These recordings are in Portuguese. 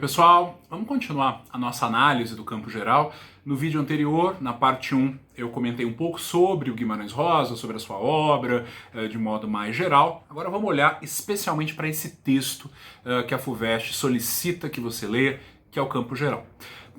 pessoal, vamos continuar a nossa análise do campo geral. No vídeo anterior, na parte 1, eu comentei um pouco sobre o Guimarães Rosa, sobre a sua obra, de modo mais geral. Agora vamos olhar especialmente para esse texto que a FUVEST solicita que você leia, que é o campo geral.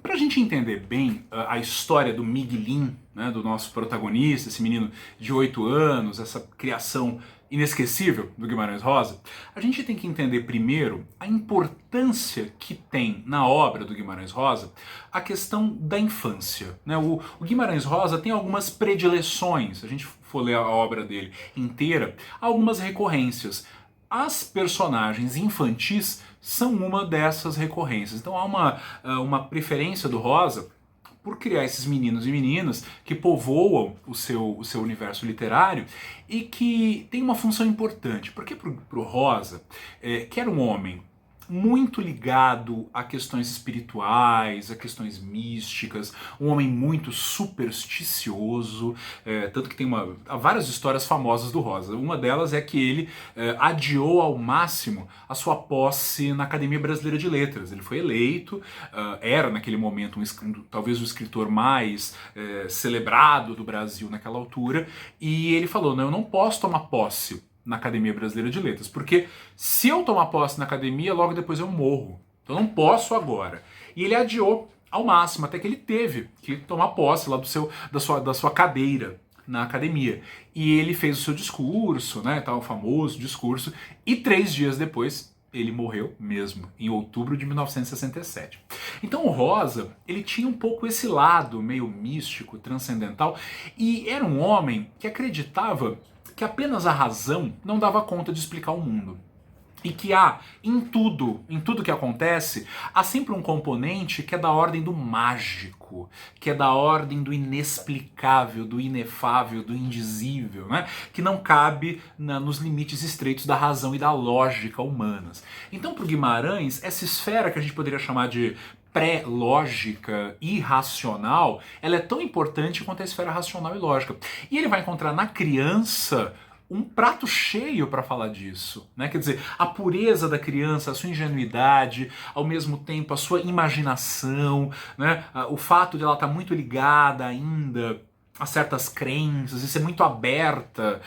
Para a gente entender bem a história do Miguelín, né, do nosso protagonista, esse menino de 8 anos, essa criação inesquecível do Guimarães Rosa, a gente tem que entender primeiro a importância que tem na obra do Guimarães Rosa a questão da infância, né? O Guimarães Rosa tem algumas predileções, se a gente for ler a obra dele inteira, algumas recorrências. As personagens infantis são uma dessas recorrências. Então há uma preferência do Rosa por criar esses meninos e meninas que povoam o seu universo literário e que tem uma função importante. Porque pro Rosa, que era um homem muito ligado a questões espirituais, a questões místicas, um homem muito supersticioso, tanto que tem há várias histórias famosas do Rosa. Uma delas é que ele adiou ao máximo a sua posse na Academia Brasileira de Letras. Ele foi eleito, era naquele momento talvez o escritor mais celebrado do Brasil naquela altura, e ele falou, não, eu não posso tomar posse na Academia Brasileira de Letras, porque se eu tomar posse na academia, logo depois eu morro. Então eu não posso agora. E ele adiou ao máximo, até que ele teve que tomar posse lá da sua cadeira na academia. E ele fez o seu discurso, né, tal, o famoso discurso, e 3 dias depois ele morreu mesmo, em outubro de 1967. Então o Rosa, ele tinha um pouco esse lado meio místico, transcendental, e era um homem que acreditava que apenas a razão não dava conta de explicar o mundo. E que em tudo que acontece, há sempre um componente que é da ordem do mágico, que é da ordem do inexplicável, do inefável, do indizível, né? Que não cabe nos limites estreitos da razão e da lógica humanas. Então, para o Guimarães, essa esfera que a gente poderia chamar de pré-lógica irracional, ela é tão importante quanto a esfera racional e lógica. E ele vai encontrar na criança um prato cheio para falar disso, né? Quer dizer, a pureza da criança, a sua ingenuidade, ao mesmo tempo a sua imaginação, né? O fato de ela estar muito ligada ainda a certas crenças, e ser muito aberta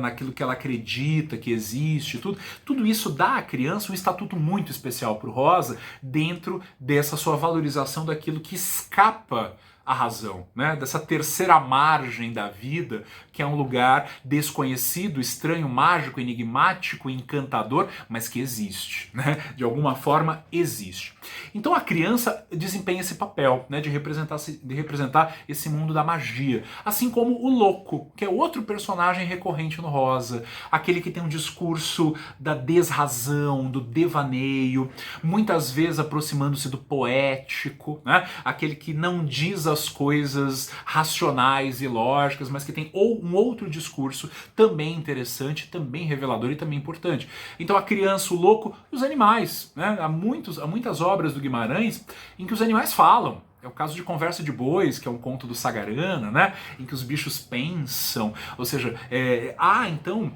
naquilo que ela acredita que existe, tudo isso dá à criança um estatuto muito especial para o Rosa dentro dessa sua valorização daquilo que escapa à razão, né? Dessa terceira margem da vida, que é um lugar desconhecido, estranho, mágico, enigmático, encantador, mas que existe, né? De alguma forma existe. Então a criança desempenha esse papel, né? De representar esse mundo da magia, assim como o louco, que é outro personagem recorrente no Rosa, aquele que tem um discurso da desrazão, do devaneio, muitas vezes aproximando-se do poético, né? Aquele que não diz as coisas racionais e lógicas, mas que tem um outro discurso também interessante, também revelador e também importante. Então a criança, o louco, os animais, né? Há muitas obras do Guimarães em que os animais falam. É o caso de Conversa de Bois, que é um conto do Sagarana, né? Em que os bichos pensam, ou seja, então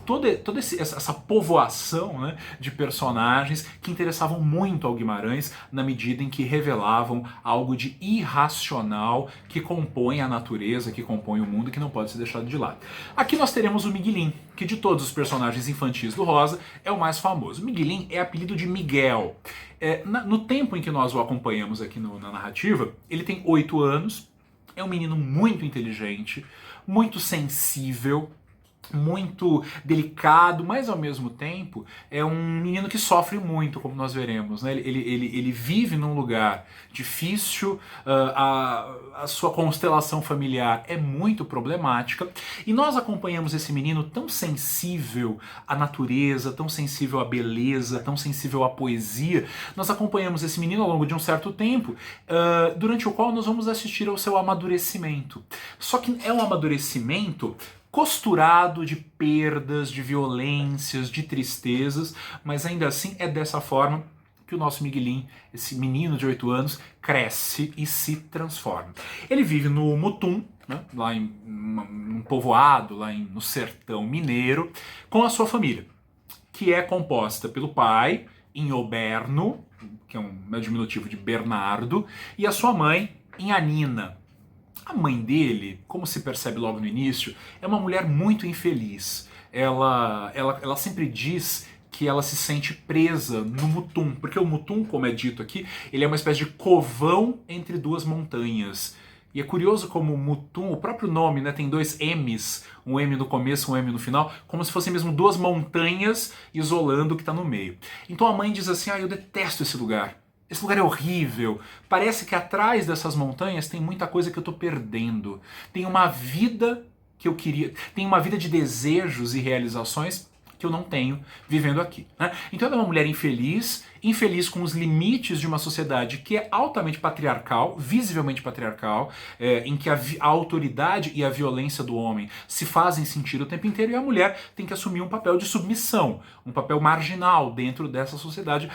toda essa povoação, né, de personagens que interessavam muito ao Guimarães na medida em que revelavam algo de irracional que compõe a natureza, que compõe o mundo e que não pode ser deixado de lado. Aqui nós teremos o Miguelín, que de todos os personagens infantis do Rosa é o mais famoso. O Miguelín é apelido de Miguel. No tempo em que nós o acompanhamos aqui na narrativa, ele tem 8 anos, é um menino muito inteligente, muito sensível, muito delicado, mas ao mesmo tempo é um menino que sofre muito, como nós veremos, né? Ele vive num lugar difícil, a sua constelação familiar é muito problemática, e nós acompanhamos esse menino tão sensível à natureza, tão sensível à beleza, tão sensível à poesia. Nós acompanhamos esse menino ao longo de um certo tempo, durante o qual nós vamos assistir ao seu amadurecimento. Só que é um amadurecimento costurado de perdas, de violências, de tristezas, mas ainda assim é dessa forma que o nosso Miguelín, esse menino de 8 anos, cresce e se transforma. Ele vive no Mutum, né, lá em um povoado, no sertão mineiro, com a sua família, que é composta pelo pai, Inhoberno, que é um diminutivo de Bernardo, e a sua mãe em Anina. A mãe dele, como se percebe logo no início, é uma mulher muito infeliz. Ela sempre diz que ela se sente presa no Mutum, porque o Mutum, como é dito aqui, ele é uma espécie de covão entre duas montanhas. E é curioso como o Mutum, o próprio nome, né, tem dois M's, um M no começo, um M no final, como se fossem mesmo duas montanhas isolando o que está no meio. Então a mãe diz assim, eu detesto esse lugar. Esse lugar é horrível. Parece que atrás dessas montanhas tem muita coisa que eu estou perdendo. Tem uma vida que eu queria, tem uma vida de desejos e realizações que eu não tenho vivendo aqui, né? Então ela é uma mulher infeliz com os limites de uma sociedade que é altamente patriarcal, visivelmente patriarcal, em que a autoridade e a violência do homem se fazem sentir o tempo inteiro, e a mulher tem que assumir um papel de submissão, um papel marginal dentro dessa sociedade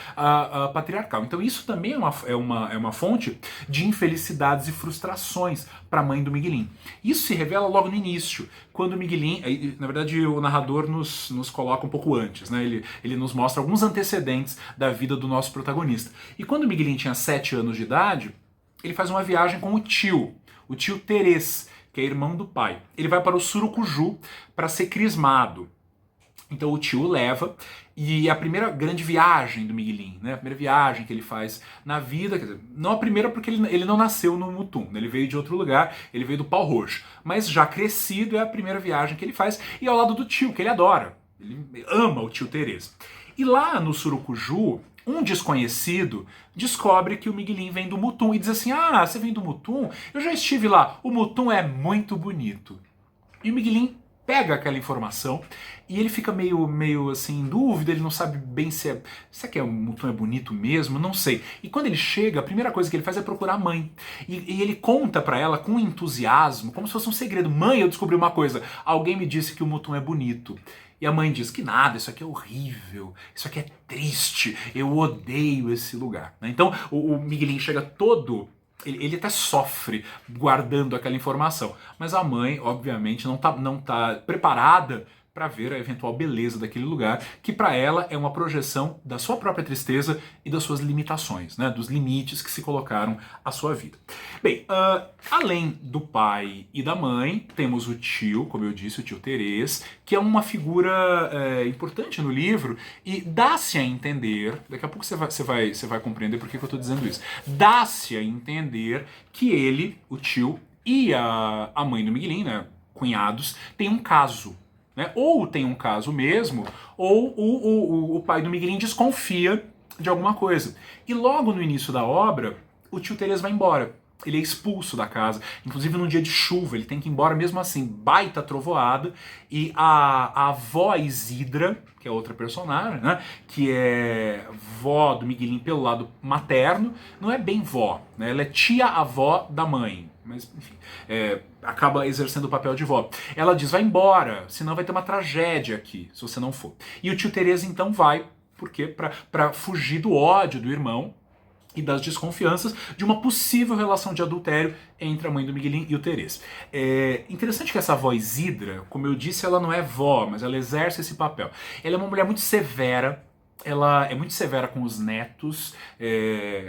patriarcal. Então isso também é uma fonte de infelicidades e frustrações para a mãe do Miguelín. Isso se revela logo no início, quando o Miguelín, na verdade o narrador nos coloca um pouco antes, né? Ele nos mostra alguns antecedentes da vida do nosso protagonista. E quando o Miguelín tinha 7 anos de idade, ele faz uma viagem com o tio Terês, que é irmão do pai. Ele vai para o Surucuju para ser crismado. Então o tio o leva, e é a primeira grande viagem do Miguelín, né? A primeira viagem que ele faz na vida, quer dizer, não a primeira porque ele não nasceu no Mutum, né? Ele veio de outro lugar, ele veio do Pau Roxo, mas já crescido é a primeira viagem que ele faz, e ao lado do tio, que ele adora, ele ama o tio Terês. E lá no Surucuju, um desconhecido descobre que o Miguelín vem do Mutum e diz assim, você vem do Mutum? Eu já estive lá, o Mutum é muito bonito. E o Miguelín pega aquela informação e ele fica meio assim em dúvida, ele não sabe bem se o Mutum é bonito mesmo, não sei. E quando ele chega, a primeira coisa que ele faz é procurar a mãe. E ele conta pra ela com entusiasmo, como se fosse um segredo. Mãe, eu descobri uma coisa, alguém me disse que o Mutum é bonito. E a mãe diz que nada, isso aqui é horrível, isso aqui é triste, eu odeio esse lugar. Então o Miguelín chega todo... Ele até sofre guardando aquela informação, mas a mãe, obviamente, não tá preparada para ver a eventual beleza daquele lugar, que para ela é uma projeção da sua própria tristeza e das suas limitações, né, dos limites que se colocaram à sua vida. Bem, além do pai e da mãe, temos o tio, como eu disse, o tio Terês, que é uma figura importante no livro, e dá-se a entender, daqui a pouco você vai compreender por que eu estou dizendo isso, dá-se a entender que ele, o tio, e a mãe do Miguelín, né, cunhados, têm um caso. Né? Ou tem um caso mesmo, ou o pai do Miguelín desconfia de alguma coisa. E logo no início da obra, o tio Terês vai embora. Ele é expulso da casa, inclusive num dia de chuva, ele tem que ir embora mesmo assim, baita trovoada, e a avó Isidra, que é outra personagem, né, que é vó do Miguelín pelo lado materno, não é bem vó, né, ela é tia-avó da mãe, mas enfim, acaba exercendo o papel de vó. Ela diz, vai embora, senão vai ter uma tragédia aqui, se você não for. E o tio Terês então vai, porque para fugir do ódio do irmão, e das desconfianças de uma possível relação de adultério entre a mãe do Miguelín e o Terês. É interessante que essa avó Isidra, como eu disse, ela não é vó, mas ela exerce esse papel. Ela é uma mulher muito severa, ela é muito severa com os netos,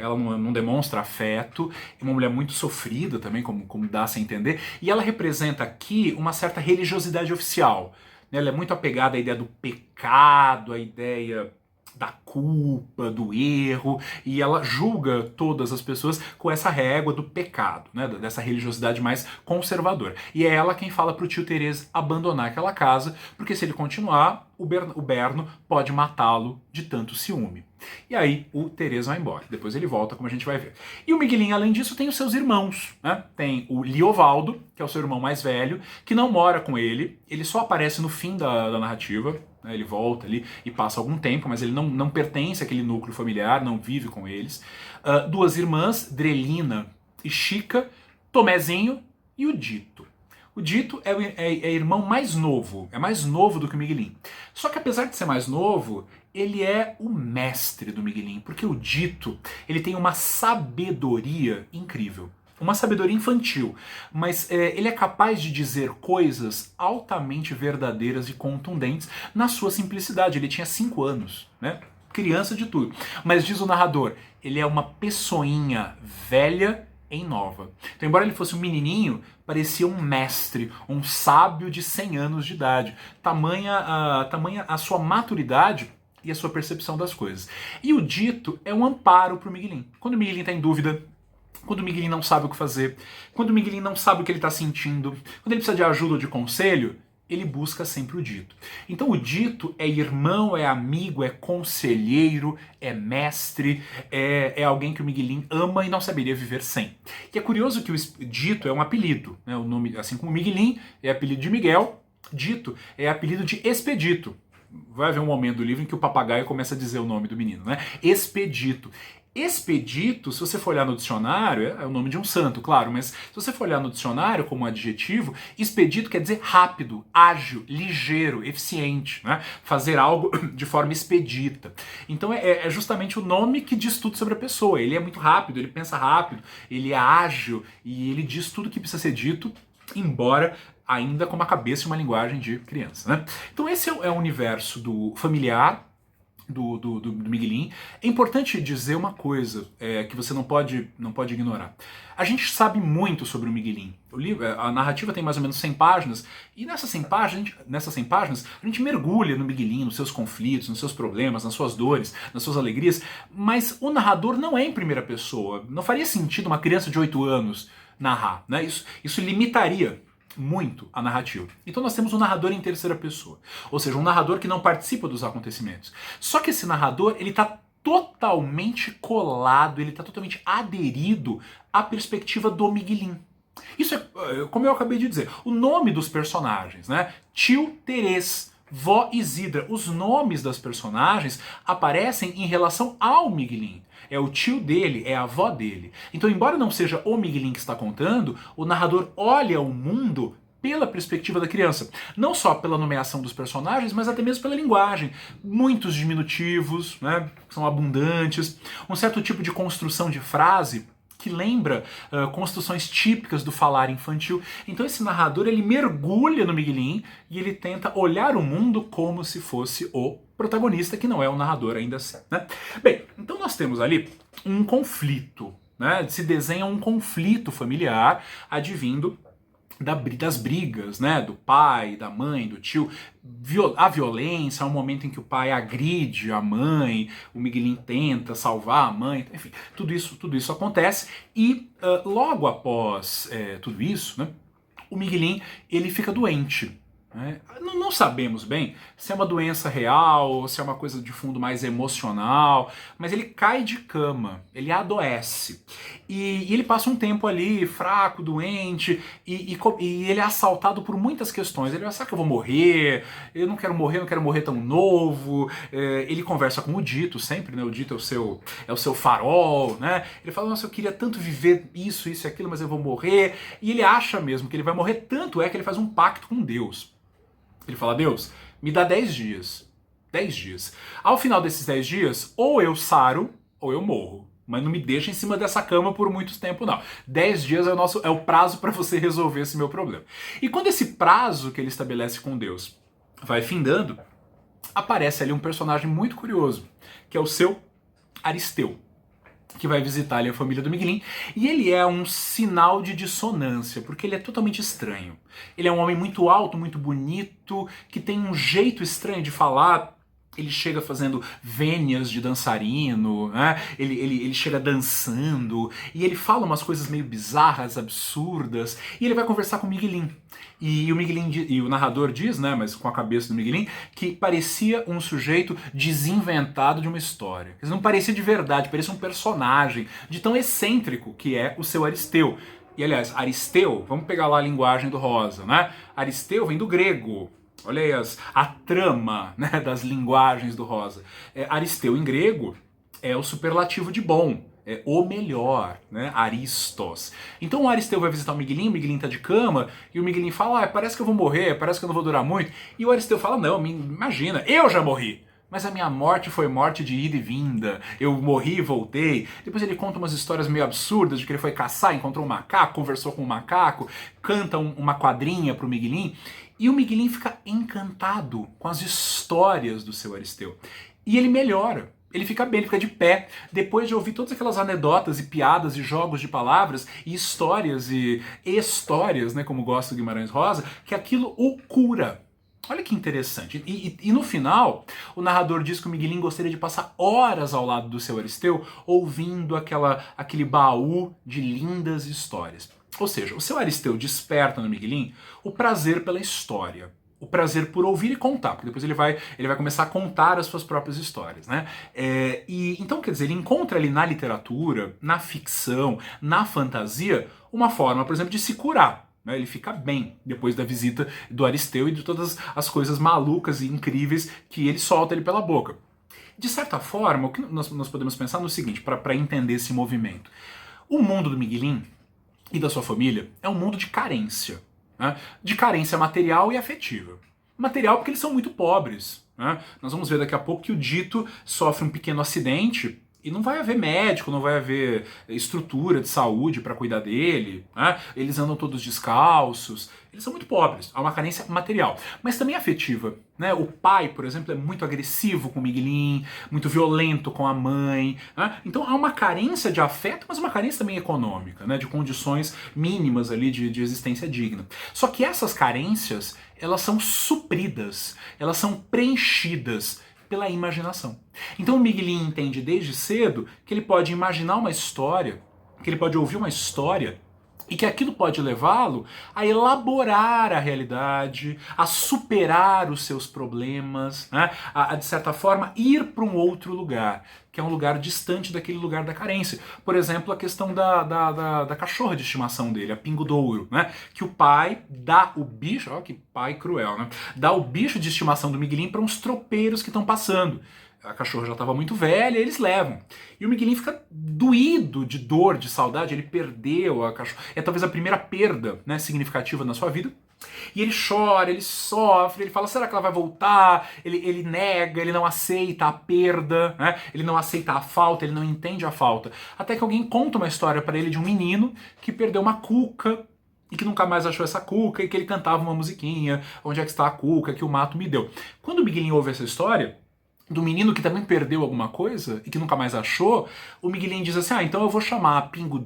ela não demonstra afeto, é uma mulher muito sofrida também, como dá-se a entender, e ela representa aqui uma certa religiosidade oficial. Ela é muito apegada à ideia do pecado, à ideia da culpa, do erro, e ela julga todas as pessoas com essa régua do pecado, né, dessa religiosidade mais conservadora. E é ela quem fala pro tio Terês abandonar aquela casa, porque se ele continuar, o Berno pode matá-lo de tanto ciúme. E aí o Terês vai embora, depois ele volta, como a gente vai ver. E o Miguelín, além disso, tem os seus irmãos, né? Tem o Liovaldo, que é o seu irmão mais velho, que não mora com ele só aparece no fim da narrativa, né? Ele volta ali e passa algum tempo, mas ele não pertence àquele núcleo familiar, não vive com eles. Duas irmãs, Drelina e Chica, Tomézinho e o Dito. O Dito é irmão mais novo, é mais novo do que o Miguelín. Só que apesar de ser mais novo, ele é o mestre do Miguelín, porque o Dito, ele tem uma sabedoria incrível. Uma sabedoria infantil, mas ele é capaz de dizer coisas altamente verdadeiras e contundentes na sua simplicidade. Ele tinha 5 anos, né? criança de tudo. Mas diz o narrador, ele é uma pessoinha velha em nova. Então, embora ele fosse um menininho, parecia um mestre, um sábio de 100 anos de idade. Tamanha a sua maturidade e a sua percepção das coisas. E o dito é um amparo para o Miguelin. Quando o Miguelin está em dúvida, quando o Miguelin não sabe o que fazer, quando o Miguelin não sabe o que ele está sentindo, quando ele precisa de ajuda ou de conselho, ele busca sempre o dito. Então o dito é irmão, é amigo, é conselheiro, é mestre, é alguém que o Miguelin ama e não saberia viver sem. E é curioso que o dito é um apelido, né? O nome, assim como Miguelin é apelido de Miguel, dito é apelido de Expedito. Vai haver um momento do livro em que o papagaio começa a dizer o nome do menino, né? Expedito. Expedito, se você for olhar no dicionário, é o nome de um santo, claro, mas se você for olhar no dicionário como adjetivo, expedito quer dizer rápido, ágil, ligeiro, eficiente, né? Fazer algo de forma expedita. Então é justamente o nome que diz tudo sobre a pessoa. Ele é muito rápido, ele pensa rápido, ele é ágil e ele diz tudo que precisa ser dito, embora ainda com uma cabeça e uma linguagem de criança, né? Então esse é o universo do familiar, do Miguelin. É importante dizer uma coisa que você não pode ignorar. A gente sabe muito sobre o Miguelin. A narrativa tem mais ou menos 100 páginas, e nessas 100 páginas a gente mergulha no Miguelin, nos seus conflitos, nos seus problemas, nas suas dores, nas suas alegrias, mas o narrador não é em primeira pessoa. Não faria sentido uma criança de 8 anos narrar, né? Isso limitaria muito a narrativa. Então nós temos um narrador em terceira pessoa, ou seja, um narrador que não participa dos acontecimentos. Só que esse narrador, ele está totalmente colado, ele está totalmente aderido à perspectiva do Miguelin. Isso é, como eu acabei de dizer, o nome dos personagens, né? Tio Terês, vó Isidra, os nomes das personagens aparecem em relação ao Miguelin. É o tio dele, é a avó dele. Então, embora não seja o Miguelin que está contando, o narrador olha o mundo pela perspectiva da criança. Não só pela nomeação dos personagens, mas até mesmo pela linguagem. Muitos diminutivos, né, são abundantes, um certo tipo de construção de frase que lembra construções típicas do falar infantil. Então esse narrador, ele mergulha no Miguelin e ele tenta olhar o mundo como se fosse o protagonista, que não é o narrador ainda assim, né? Bem, então nós temos ali um conflito, né? Se desenha um conflito familiar advindo das brigas, né, do pai, da mãe, do tio, a violência, há um momento em que o pai agride a mãe, o Miguelin tenta salvar a mãe, enfim, tudo isso acontece e logo após tudo isso, né, o Miguelin, ele fica doente. Não sabemos bem se é uma doença real, se é uma coisa de fundo mais emocional, mas ele cai de cama, ele adoece. E ele passa um tempo ali fraco, doente, e ele é assaltado por muitas questões. Ele fala, será que eu vou morrer? Eu não quero morrer tão novo. Ele conversa com o Dito sempre, né? O Dito é o seu farol, né? Ele fala, nossa, eu queria tanto viver isso e aquilo, mas eu vou morrer. E ele acha mesmo que ele vai morrer, tanto é que ele faz um pacto com Deus. Ele fala, Deus, me dá 10 dias. 10 dias. Ao final desses 10 dias, ou eu saro, ou eu morro. Mas não me deixa em cima dessa cama por muito tempo, não. 10 dias é o prazo para você resolver esse meu problema. E quando esse prazo que ele estabelece com Deus vai findando, aparece ali um personagem muito curioso, que é o seu Aristeu, que vai visitar ali a família do Miguelin, e ele é um sinal de dissonância, porque ele é totalmente estranho. Ele é um homem muito alto, muito bonito, que tem um jeito estranho de falar. Ele chega fazendo vênias de dançarino, né? Ele chega dançando, e ele fala umas coisas meio bizarras, absurdas, e ele vai conversar com o Miguelin. E o Miguelin, e o narrador diz, né, mas com a cabeça do Miguelin, que parecia um sujeito desinventado de uma história. Quer dizer, não parecia de verdade, parecia um personagem, de tão excêntrico que é o seu Aristeu. E aliás, Aristeu, vamos pegar lá a linguagem do Rosa, né? Aristeu vem do grego. Olha aí a trama, né, das linguagens do Rosa. Aristeu em grego é o superlativo de bom, é o melhor, né, Aristos. Então o Aristeu vai visitar o Miguelin tá de cama, e o Miguelin fala, parece que eu vou morrer, parece que eu não vou durar muito. E o Aristeu fala, não, imagina, eu já morri. Mas a minha morte foi morte de ida e vinda. Eu morri e voltei. Depois ele conta umas histórias meio absurdas de que ele foi caçar, encontrou um macaco, conversou com um macaco, canta uma quadrinha pro Miguelin. E o Miguelin fica encantado com as histórias do seu Aristeu. E ele melhora. Ele fica bem, ele fica de pé, depois de ouvir todas aquelas anedotas e piadas e jogos de palavras e histórias, né, como gosta o Guimarães Rosa, que aquilo o cura. Olha que interessante. E no final, o narrador diz que o Miguelinho gostaria de passar horas ao lado do seu Aristeu, ouvindo aquele baú de lindas histórias. Ou seja, o seu Aristeu desperta no Miguelinho o prazer pela história. O prazer por ouvir e contar, porque depois ele vai começar a contar as suas próprias histórias, né? Então, quer dizer, ele encontra ali na literatura, na ficção, na fantasia, uma forma, por exemplo, de se curar. Ele fica bem depois da visita do Aristeu e de todas as coisas malucas e incríveis que ele solta ali pela boca. De certa forma, o que nós podemos pensar no seguinte, para entender esse movimento. O mundo do Miguelinho e da sua família é um mundo de carência. Né? De carência material e afetiva. Material porque eles são muito pobres. Né? Nós vamos ver daqui a pouco que o Dito sofre um pequeno acidente e não vai haver médico, não vai haver estrutura de saúde para cuidar dele. Né? Eles andam todos descalços. Eles são muito pobres. Há uma carência material. Mas também afetiva. Né? O pai, por exemplo, é muito agressivo com o Miguelinho, muito violento com a mãe. Né? Então há uma carência de afeto, mas uma carência também econômica, né? De condições mínimas ali de existência digna. Só que essas carências, elas são supridas, elas são preenchidas pela imaginação. Então o Miguelinho entende desde cedo que ele pode imaginar uma história, que ele pode ouvir uma história e que aquilo pode levá-lo a elaborar a realidade, a superar os seus problemas, né? De certa forma, ir para um outro lugar, que é um lugar distante daquele lugar da carência. Por exemplo, a questão da cachorra de estimação dele, a Pingo Douro, né? Que o pai dá o bicho, ó que pai cruel, né? Dá o bicho de estimação do Miguelinho para uns tropeiros que estão passando. A cachorra já estava muito velha, eles levam. E o Miguelinho fica doído de dor, de saudade, ele perdeu a cachorra. É talvez a primeira perda, né, significativa na sua vida. E ele chora, ele sofre, ele fala, será que ela vai voltar? Ele nega, ele não aceita a perda, né? Ele não aceita a falta, ele não entende a falta. Até que alguém conta uma história para ele de um menino que perdeu uma cuca e que nunca mais achou essa cuca e que ele cantava uma musiquinha, onde é que está a cuca que o mato me deu. Quando o Miguelinho ouve essa história do menino que também perdeu alguma coisa e que nunca mais achou, o Miguelinho diz assim, então eu vou chamar a Pingo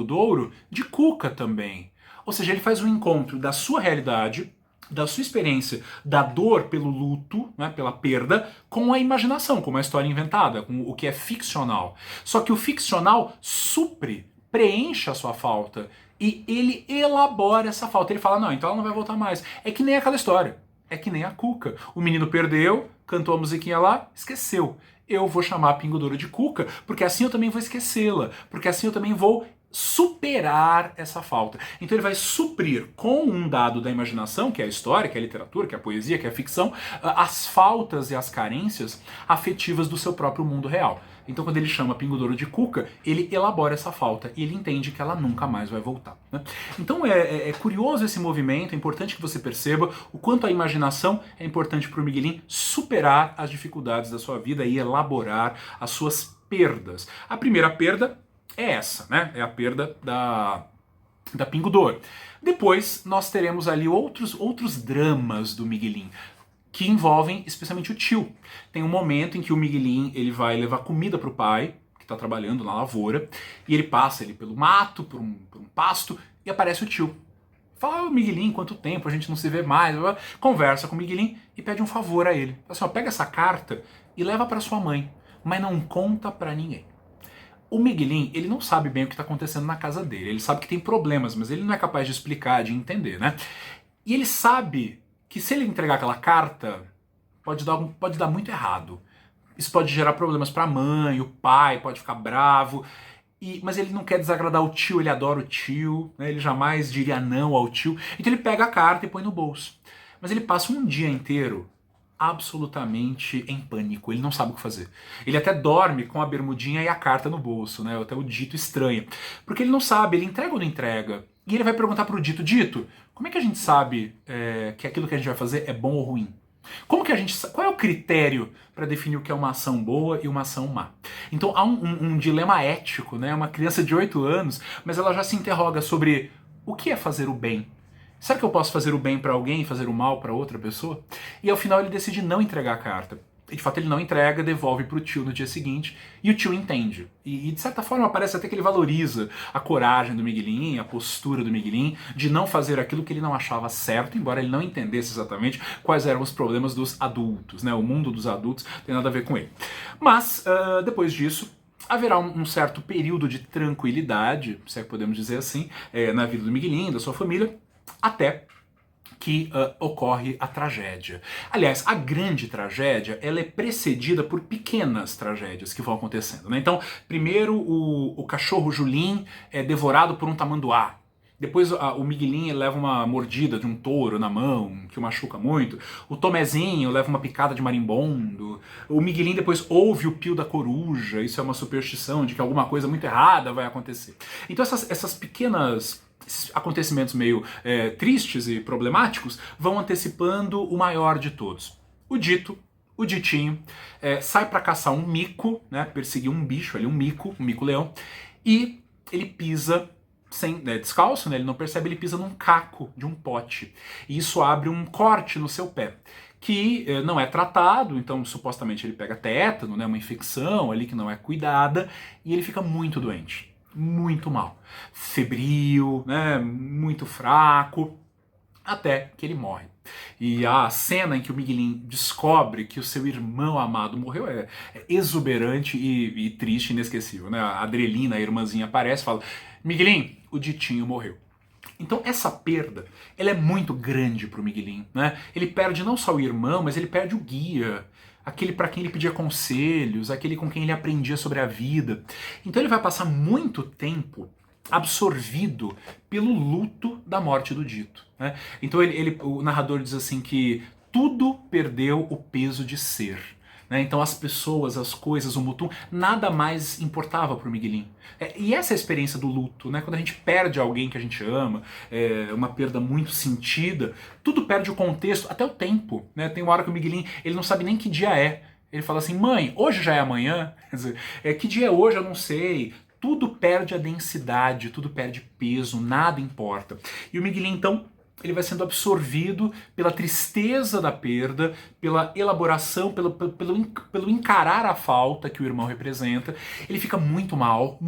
Douro de Cuca também. Ou seja, ele faz um encontro da sua realidade, da sua experiência, da dor pelo luto, né, pela perda, com a imaginação, com uma história inventada, com o que é ficcional. Só que o ficcional supre, preenche a sua falta e ele elabora essa falta. Ele fala, não, então ela não vai voltar mais. É que nem aquela história. É que nem a Cuca. O menino perdeu, cantou a musiquinha lá, esqueceu. Eu vou chamar a Pingo Douro de Cuca, porque assim eu também vou esquecê-la. Porque assim eu também vou superar essa falta. Então ele vai suprir com um dado da imaginação, que é a história, que é a literatura, que é a poesia, que é a ficção, as faltas e as carências afetivas do seu próprio mundo real. Então quando ele chama Pingo Douro de Cuca, ele elabora essa falta e ele entende que ela nunca mais vai voltar. Né? Então é curioso esse movimento, é importante que você perceba o quanto a imaginação é importante para o Miguelinho superar as dificuldades da sua vida e elaborar as suas perdas. A primeira perda é essa, né? É a perda da Pingo Douro. Depois nós teremos ali outros dramas do Miguelinho, que envolvem especialmente o tio. Tem um momento em que o Miguelinho ele vai levar comida para o pai, que está trabalhando na lavoura, e ele passa ali pelo mato, por um pasto, e aparece o tio. Fala, Miguelinho, quanto tempo, a gente não se vê mais. Conversa com o Miguelinho e pede um favor a ele. Fala assim, pega essa carta e leva para sua mãe, mas não conta para ninguém. O Miguelinho, ele não sabe bem o que está acontecendo na casa dele. Ele sabe que tem problemas, mas ele não é capaz de explicar, de entender, né? E ele sabe que se ele entregar aquela carta, pode dar muito errado. Isso pode gerar problemas para a mãe, o pai pode ficar bravo. Mas ele não quer desagradar o tio, ele adora o tio, né? Ele jamais diria não ao tio. Então ele pega a carta e põe no bolso. Mas ele passa um dia inteiro absolutamente em pânico, ele não sabe o que fazer. Ele até dorme com a bermudinha e a carta no bolso, né? Até o Dito estranha. Porque ele não sabe, ele entrega ou não entrega? E ele vai perguntar pro Dito, Dito, como é que a gente sabe que aquilo que a gente vai fazer é bom ou ruim? Qual é o critério para definir o que é uma ação boa e uma ação má? Então há um dilema ético, né? Uma criança de 8 anos, mas ela já se interroga sobre o que é fazer o bem. Será que eu posso fazer o bem para alguém e fazer o mal para outra pessoa? E ao final ele decide não entregar a carta. E de fato ele não entrega, devolve pro tio no dia seguinte, e o tio entende. E de certa forma parece até que ele valoriza a coragem do Miguelin, a postura do Miguelin, de não fazer aquilo que ele não achava certo, embora ele não entendesse exatamente quais eram os problemas dos adultos, né? O mundo dos adultos tem nada a ver com ele. Mas, depois disso, haverá um certo período de tranquilidade, se é que podemos dizer assim, na vida do Miguelin, da sua família, até que ocorre a tragédia. Aliás, a grande tragédia, ela é precedida por pequenas tragédias que vão acontecendo, né? Então, primeiro o cachorro Julim é devorado por um tamanduá. Depois o Miguelin leva uma mordida de um touro na mão, que o machuca muito. O Tomezinho leva uma picada de marimbondo. O Miguelin depois ouve o pio da coruja. Isso é uma superstição de que alguma coisa muito errada vai acontecer. Então essas pequenas... esses acontecimentos meio tristes e problemáticos vão antecipando o maior de todos. O ditinho, sai para caçar um mico, né, perseguir um bicho ali, um mico-leão, e ele pisa descalço, né, ele não percebe, ele pisa num caco de um pote. E isso abre um corte no seu pé, que não é tratado, então supostamente ele pega tétano, né, uma infecção ali que não é cuidada, e ele fica muito doente. Muito mal, febril, né, muito fraco, até que ele morre. E a cena em que o Miguelin descobre que o seu irmão amado morreu é exuberante e triste, inesquecível, né? A Adrelina, a irmãzinha, aparece e fala: Miguelin, o Ditinho morreu. Então essa perda, ela é muito grande pro Miguelin, né? Ele perde não só o irmão, mas ele perde o guia, aquele para quem ele pedia conselhos, aquele com quem ele aprendia sobre a vida. Então ele vai passar muito tempo absorvido pelo luto da morte do Dito, né? Então o narrador diz assim que tudo perdeu o peso de ser. Né? Então as pessoas, as coisas, o mutum, nada mais importava para o Miguelin. E essa é a experiência do luto, né? Quando a gente perde alguém que a gente ama, uma perda muito sentida, tudo perde o contexto, até o tempo. Né? Tem uma hora que o Miguelin, ele não sabe nem que dia é. Ele fala assim: mãe, hoje já é amanhã? Quer dizer, que dia é hoje? Eu não sei. Tudo perde a densidade, tudo perde peso, nada importa. E o Miguelin, então, ele vai sendo absorvido pela tristeza da perda, pela elaboração, pelo encarar a falta que o irmão representa. Ele fica muito mal,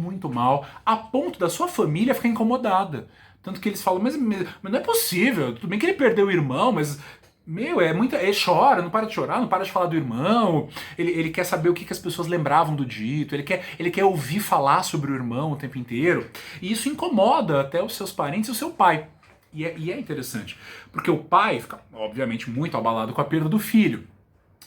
a ponto da sua família ficar incomodada. Tanto que eles falam: mas não é possível, tudo bem que ele perdeu o irmão, mas... ele chora, não para de chorar, não para de falar do irmão, ele quer saber o que as pessoas lembravam do Dito, ele quer ouvir falar sobre o irmão o tempo inteiro, e isso incomoda até os seus parentes e o seu pai. E é interessante, porque o pai fica, obviamente, muito abalado com a perda do filho.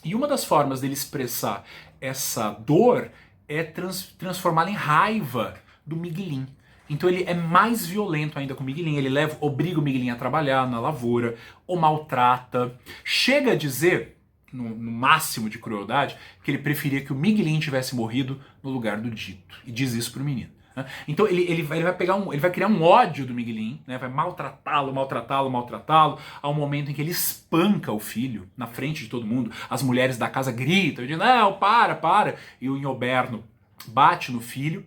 E uma das formas dele expressar essa dor é transformá-la em raiva do Miguelin. Então ele é mais violento ainda com o Miguelin, ele obriga o Miguelin a trabalhar na lavoura, o maltrata, chega a dizer, no máximo de crueldade, que ele preferia que o Miguelin tivesse morrido no lugar do Dito, e diz isso pro menino. Então ele vai criar um ódio do Miguelin, né? Vai maltratá-lo, ao momento em que ele espanca o filho na frente de todo mundo. As mulheres da casa gritam, dizem: não, para, e o Inhoberno bate no filho.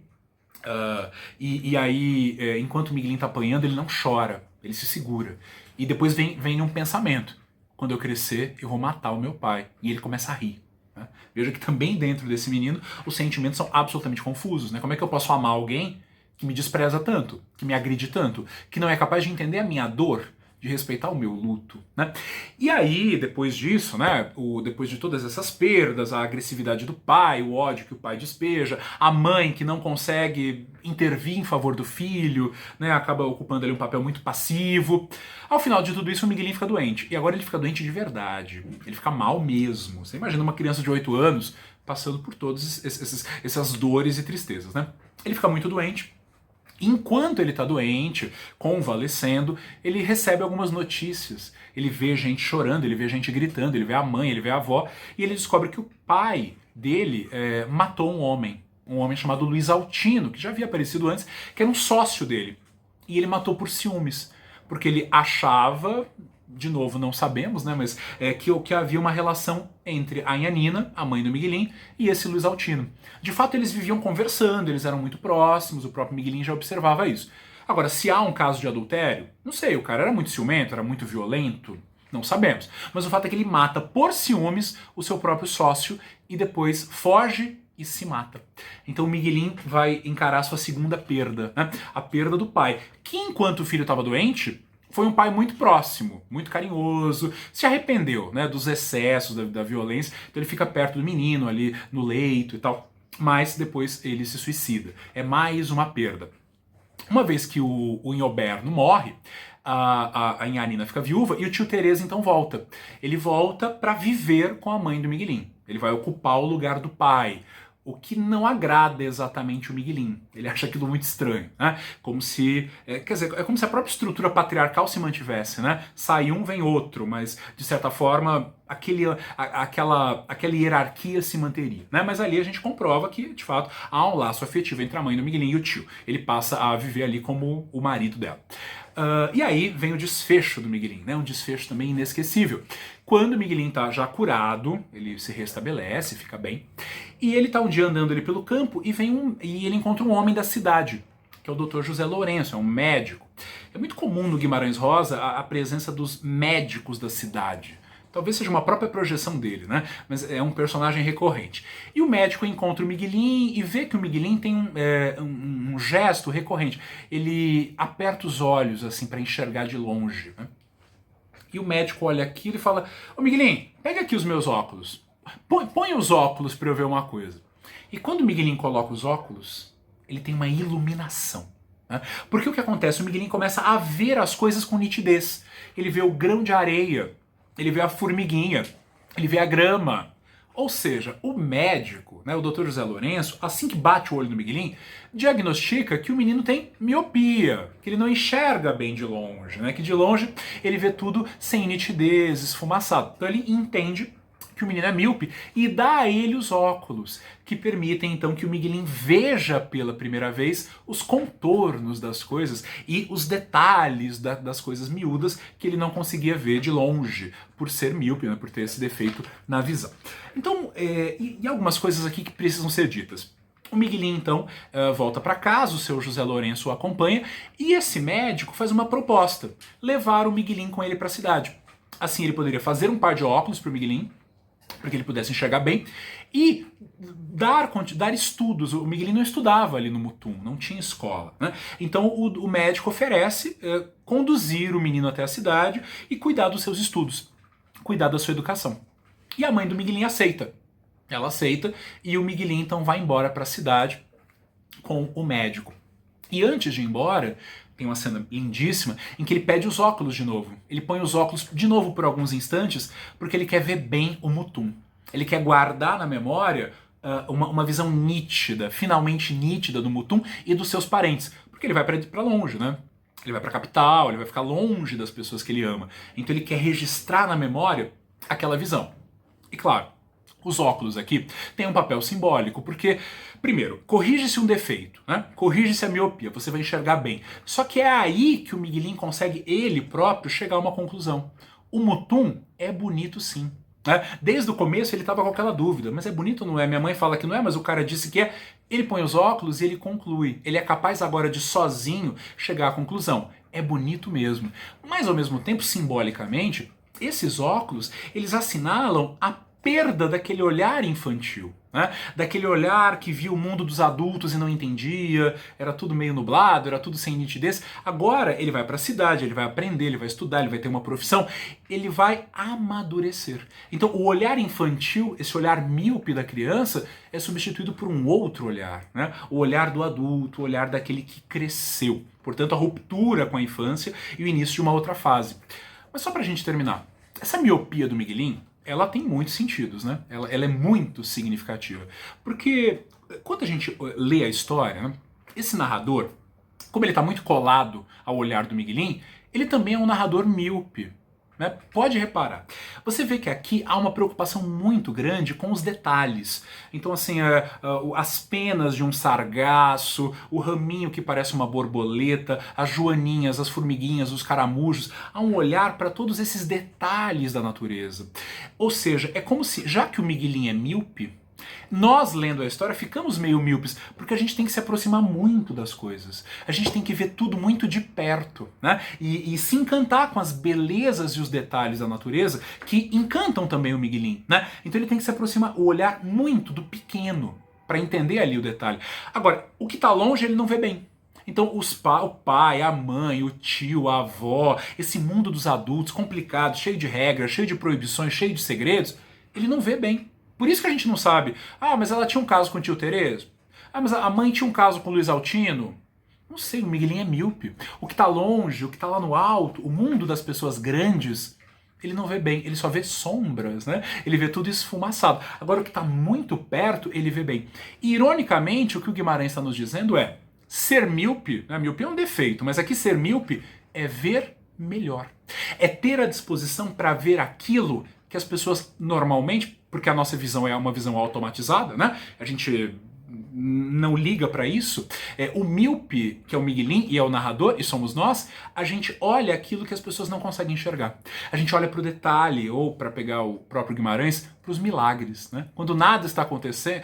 E aí, enquanto o Miguelin tá apanhando, ele não chora, ele se segura. E depois vem um pensamento: quando eu crescer, eu vou matar o meu pai. E ele começa a rir. Né? Veja que também dentro desse menino, os sentimentos são absolutamente confusos. Né? Como é que eu posso amar alguém que me despreza tanto, que me agride tanto, que não é capaz de entender a minha dor, de respeitar o meu luto, né? E aí, depois disso, né, depois de todas essas perdas, a agressividade do pai, o ódio que o pai despeja, a mãe que não consegue intervir em favor do filho, né, acaba ocupando ali um papel muito passivo. Ao final de tudo isso, o Miguelin fica doente. E agora ele fica doente de verdade. Ele fica mal mesmo. Você imagina uma criança de 8 anos passando por todas essas dores e tristezas, né? Ele fica muito doente. Enquanto ele está doente, convalescendo, ele recebe algumas notícias. Ele vê gente chorando, ele vê gente gritando, ele vê a mãe, ele vê a avó, e ele descobre que o pai dele matou um homem chamado Luiz Altino, que já havia aparecido antes, que era um sócio dele. E ele matou por ciúmes, porque ele achava, de novo não sabemos, né, mas que havia uma relação entre a Nhanina, a mãe do Miguelin, e esse Luiz Altino. De fato, eles viviam conversando, eles eram muito próximos, o próprio Miguelin já observava isso. Agora, se há um caso de adultério, não sei, o cara era muito ciumento, era muito violento, Não sabemos. Mas o fato é que ele mata por ciúmes o seu próprio sócio e depois foge e se mata. Então o Miguelín vai encarar sua segunda perda, né? A perda do pai, que enquanto o filho estava doente, foi um pai muito próximo, muito carinhoso, se arrependeu, né, dos excessos, da violência, então ele fica perto do menino ali no leito e tal, mas depois ele se suicida. É mais uma perda. Uma vez que o Inhoberno morre, a Inharina fica viúva e o tio Teresa então volta. Ele volta para viver com a mãe do Miguelín. Ele vai ocupar o lugar do pai, o que não agrada exatamente o Miguelín. Ele acha aquilo muito estranho, né? Como se, quer dizer, é como se a própria estrutura patriarcal se mantivesse, né? Sai um, vem outro, mas de certa forma aquela hierarquia se manteria, né? Mas ali a gente comprova que, de fato, há um laço afetivo entre a mãe do Miguelín e o tio. Ele passa a viver ali como o marido dela. E aí vem o desfecho do Miguelín, né? Um desfecho também inesquecível. Quando o Miguelín tá já curado, ele se restabelece, fica bem, e ele tá um dia andando ali pelo campo e ele encontra um homem da cidade, que é o Dr. José Lourenço, é um médico. É muito comum no Guimarães Rosa a presença dos médicos da cidade. Talvez seja uma própria projeção dele, né? Mas é um personagem recorrente. E o médico encontra o Miguelín e vê que o Miguelín tem um gesto recorrente. Ele aperta os olhos assim para enxergar de longe, né? E o médico olha aquilo e fala: "Ô Miguelín, pega aqui os meus óculos. Põe os óculos para eu ver uma coisa." E quando o Miguelín coloca os óculos, ele tem uma iluminação. Né? Porque o que acontece? O Miguelín começa a ver as coisas com nitidez. Ele vê o grão de areia, ele vê a formiguinha, ele vê a grama. Ou seja, o médico, né, o Dr. José Lourenço, assim que bate o olho no Miguelín, diagnostica que o menino tem miopia, que ele não enxerga bem de longe, né, que de longe ele vê tudo sem nitidez, esfumaçado. Então ele entende que o menino é míope e dá a ele os óculos, que permitem então que o Miguelín veja pela primeira vez os contornos das coisas e os detalhes das coisas miúdas que ele não conseguia ver de longe, por ser míope, né, por ter esse defeito na visão. Então, e algumas coisas aqui que precisam ser ditas. O Miguelín, então, volta para casa, o seu José Lourenço o acompanha, e esse médico faz uma proposta, levar o Miguelín com ele para a cidade. Assim ele poderia fazer um par de óculos para o Miguelín, para que ele pudesse enxergar bem, e dar estudos. O Miguelín não estudava ali no Mutum, não tinha escola, né? Então o médico oferece conduzir o menino até a cidade e cuidar dos seus estudos, cuidar da sua educação. E a mãe do Miguelín aceita. Ela aceita e o Miguelín então vai embora para a cidade com o médico. E antes de ir embora, tem uma cena lindíssima em que ele pede os óculos de novo. Ele põe os óculos de novo por alguns instantes porque ele quer ver bem o Mutum. Ele quer guardar na memória uma visão nítida, finalmente nítida do Mutum e dos seus parentes. Porque ele vai para longe, né? Ele vai para a capital, ele vai ficar longe das pessoas que ele ama. Então ele quer registrar na memória aquela visão. E claro, os óculos aqui têm um papel simbólico, porque, primeiro, corrige-se um defeito, né? Corrige-se a miopia, você vai enxergar bem. Só que é aí que o Miguelín consegue, ele próprio, chegar a uma conclusão. O Mutum é bonito sim. Né? Desde o começo ele estava com aquela dúvida, mas é bonito ou não é? Minha mãe fala que não é, mas o cara disse que é. Ele põe os óculos e ele conclui. Ele é capaz agora de sozinho chegar à conclusão. É bonito mesmo. Mas ao mesmo tempo, simbolicamente, esses óculos, eles assinalam a perda daquele olhar infantil, né? Daquele olhar que via o mundo dos adultos e não entendia, era tudo meio nublado, era tudo sem nitidez. Agora ele vai para a cidade, ele vai aprender, ele vai estudar, ele vai ter uma profissão, ele vai amadurecer. Então o olhar infantil, esse olhar míope da criança, é substituído por um outro olhar, né? O olhar do adulto, o olhar daquele que cresceu. Portanto, a ruptura com a infância e o início de uma outra fase. Mas só pra gente terminar, essa miopia do Miguelín, ela tem muitos sentidos, né? Ela é muito significativa. Porque quando a gente lê a história, né, esse narrador, como ele está muito colado ao olhar do Miguelín, ele também é um narrador míope. Né? Pode reparar. Você vê que aqui há uma preocupação muito grande com os detalhes. Então, assim, as penas de um sargaço, o raminho que parece uma borboleta, as joaninhas, as formiguinhas, os caramujos. Há um olhar para todos esses detalhes da natureza. Ou seja, é como se, já que o Miguelín é míope, Nós, lendo a história, ficamos meio míopes, porque a gente tem que se aproximar muito das coisas. A gente tem que ver tudo muito de perto, né? E se encantar com as belezas e os detalhes da natureza que encantam também o Miguelin, né? Então ele tem que se aproximar, olhar muito do pequeno, para entender ali o detalhe. Agora, o que está longe ele não vê bem. Então o pai, a mãe, o tio, a avó, esse mundo dos adultos complicado, cheio de regras, cheio de proibições, cheio de segredos, ele não vê bem. Por isso que a gente não sabe. Ah, mas ela tinha um caso com o tio Terezo? Ah, mas a mãe tinha um caso com o Luiz Altino? Não sei, o Miguelin é míope. O que está longe, o que está lá no alto, o mundo das pessoas grandes, ele não vê bem, ele só vê sombras, né? Ele vê tudo esfumaçado. Agora o que está muito perto, ele vê bem. E, ironicamente, o que o Guimarães está nos dizendo é, ser míope, né? Míope é um defeito, mas aqui ser míope é ver melhor. É ter a disposição para ver aquilo que as pessoas normalmente, porque a nossa visão é uma visão automatizada, né? A gente não liga para isso. O míope, que é o Miguelin e é o narrador, e somos nós, a gente olha aquilo que as pessoas não conseguem enxergar. A gente olha para o detalhe, ou para pegar o próprio Guimarães, para os milagres, né? Quando nada está acontecendo,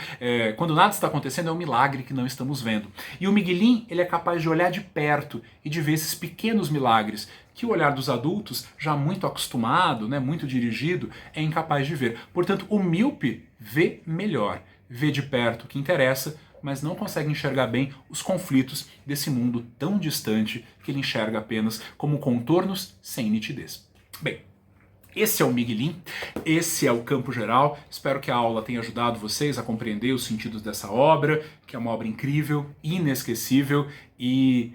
é um milagre que não estamos vendo. E o Miguelin, ele é capaz de olhar de perto e de ver esses pequenos milagres que o olhar dos adultos, já muito acostumado, né, muito dirigido, é incapaz de ver. Portanto, o míope vê melhor, vê de perto o que interessa, mas não consegue enxergar bem os conflitos desse mundo tão distante que ele enxerga apenas como contornos sem nitidez. Bem, esse é o Miguelin, esse é o Campo Geral. Espero que a aula tenha ajudado vocês a compreender os sentidos dessa obra, que é uma obra incrível, inesquecível e,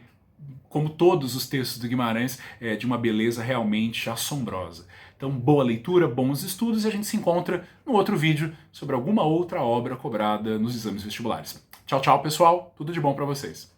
como todos os textos do Guimarães, de uma beleza realmente assombrosa. Então, boa leitura, bons estudos e a gente se encontra no outro vídeo sobre alguma outra obra cobrada nos exames vestibulares. Tchau, tchau, pessoal. Tudo de bom para vocês.